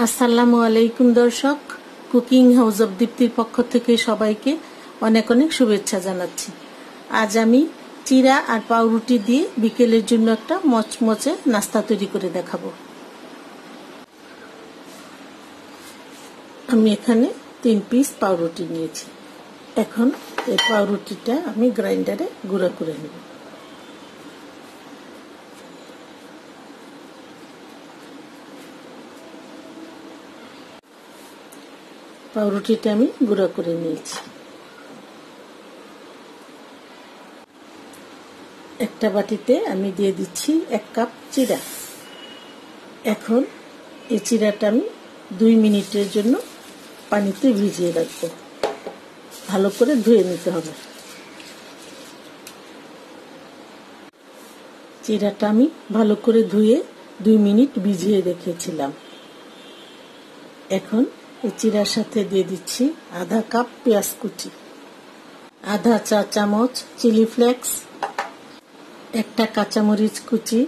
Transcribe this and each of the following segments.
আসসালামু আলাইকুম দর্শক, কুকিং হাউস অব দীপ্তির পক্ষ থেকে সবাইকে অনেক অনেক শুভেচ্ছা জানাচ্ছি। আজ আমি চিরা আর পাউরুটি দিয়ে বিকেলের জন্য একটা মচমচে নাস্তা তৈরি করে দেখাবো। আমি এখানে 3 পিস পাউরুটি নিয়েছি। এখন এই পাউরুটিটা আমি গ্রাইন্ডারে গুঁড়া করে নেব। পাউরুটিটা আমি গুঁড়া করে নিয়েছি। একটা বাটিতে আমি দিয়ে দিচ্ছি 1 কাপ চিরা। এখন এই চিরাটা আমি 2 মিনিটের জন্য পানিতে ভিজিয়ে রাখবো। ভালো করে ধুয়ে নিতে হবে। চিরাটা আমি ভালো করে ধুয়ে 2 মিনিট ভিজিয়ে রেখেছিলাম। এখন এই চিরার সাথে দিয়ে দিচ্ছি আধা কাপ পেঁয়াজ কুচি, আধা চা চামচ চিলি ফ্লেক্স, একটা কাঁচামরিচ কুচি,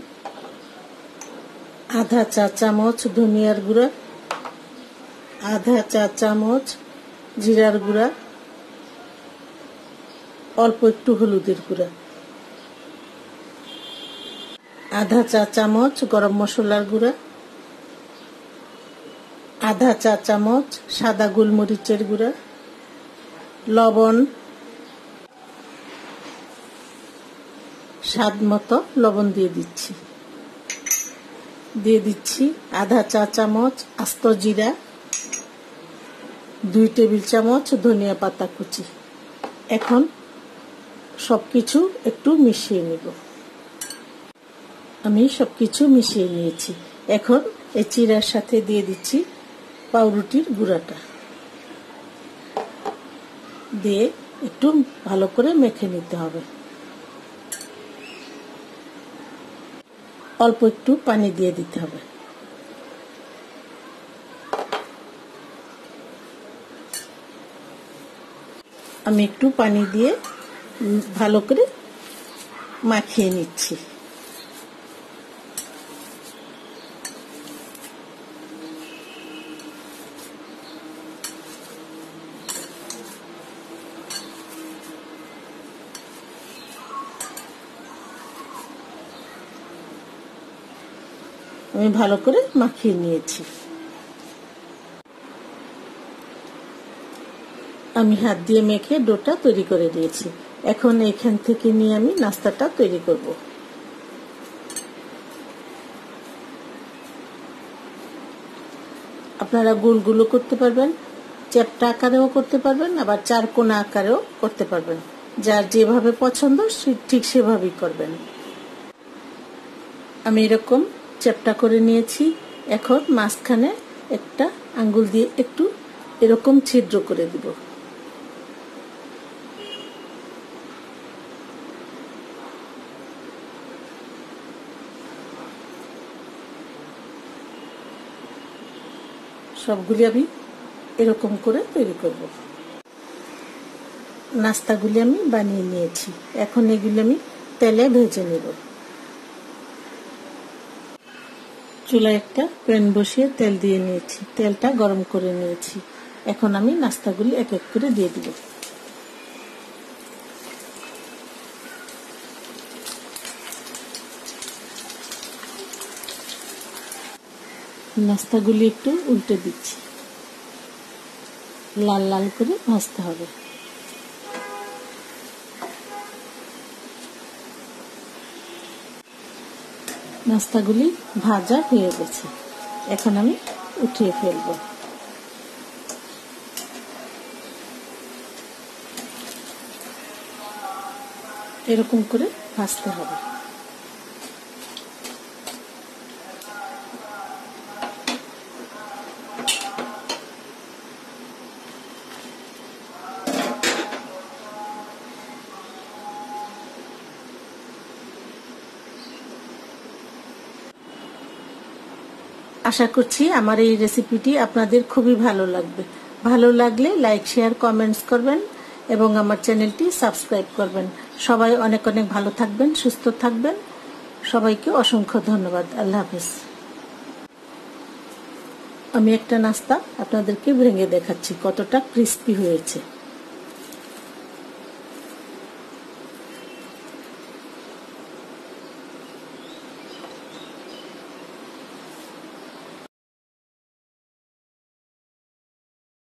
আধা চা চামচ ধনিয়ার গুঁড়া, আধা চা চামচ জিরার গুঁড়া, অল্প একটু হলুদের গুঁড়া, আধা চা চামচ গরম মশলার গুঁড়া, আধা চা চামচ সাদা গোলমরিচের গুঁড়া, লবণ স্বাদ মতো লবণ দিয়ে দিচ্ছি আধা চা চামচ আস্ত জিরা, 2 টেবিল চামচ ধনিয়া পাতা কুচি। এখন সবকিছু একটু মিশিয়ে নেব। আমি সবকিছু মিশিয়ে নিয়েছি। এখন এই চিরার সাথে দিয়ে দিচ্ছি পাউরুটির গুঁড়াটা, দিয়ে একটু ভালো করে মেখে নিতে হবে। অল্প একটু পানি দিয়ে দিতে হবে। আমি একটু পানি দিয়ে ভালো করে মাখিয়ে নিচ্ছি। আমি ভালো করে মাখিয়ে নিয়েছি। আমি হাত দিয়ে মেখে ডোটা তৈরি করে নিয়েছি। এখন এখান থেকে নিয়ে আমি নাস্তাটা তৈরি করব। আপনারা গোলগুলো করতে পারবেন, চ্যাপ্টা আকারেও করতে পারবেন, আবার 4 কোনা আকারেও করতে পারবেন। যার যেভাবে পছন্দ ঠিক সেভাবেই করবেন। আমি এরকম চ্যাপ্টা করে নিয়েছি। এখন মাঝখানে একটা আঙ্গুল দিয়ে একটু এরকম ছিদ্র করে দিব। সবগুলি আমি এরকম করে তৈরি করব। নাস্তাগুলি আমি বানিয়ে নিয়েছি। এখন এগুলি আমি তেলে ভেজে নেব। চুলায় একটা প্যান বসিয়ে তেল দিয়ে নিয়েছি। তেলটা গরম করে নিয়েছি। এখন আমি নাস্তাগুলি এক এক করে দিয়ে দিব। নাস্তাগুলি একটু উল্টে দিচ্ছি। লাল লাল করে ভাজতে হবে। নাস্তাগুলি ভাজা হয়ে গেছে। এখন আমি উঠিয়ে ফেলব। এরকম করে ভাজতে হবে। আশা করছি আমার এই রেসিপিটি আপনাদের খুবই ভালো লাগবে। ভালো লাগলে লাইক, শেয়ার, কমেন্টস করবেন এবং আমার চ্যানেলটি সাবস্ক্রাইব করবেন। সবাই অনেক অনেক ভালো থাকবেন, সুস্থ থাকবেন। সবাইকে অসংখ্য ধন্যবাদ। আল্লাহ হাফেজ। আমি একটা নাস্তা আপনাদেরকে ভেঙে দেখাচ্ছি কতটা ক্রিস্পি হয়েছে।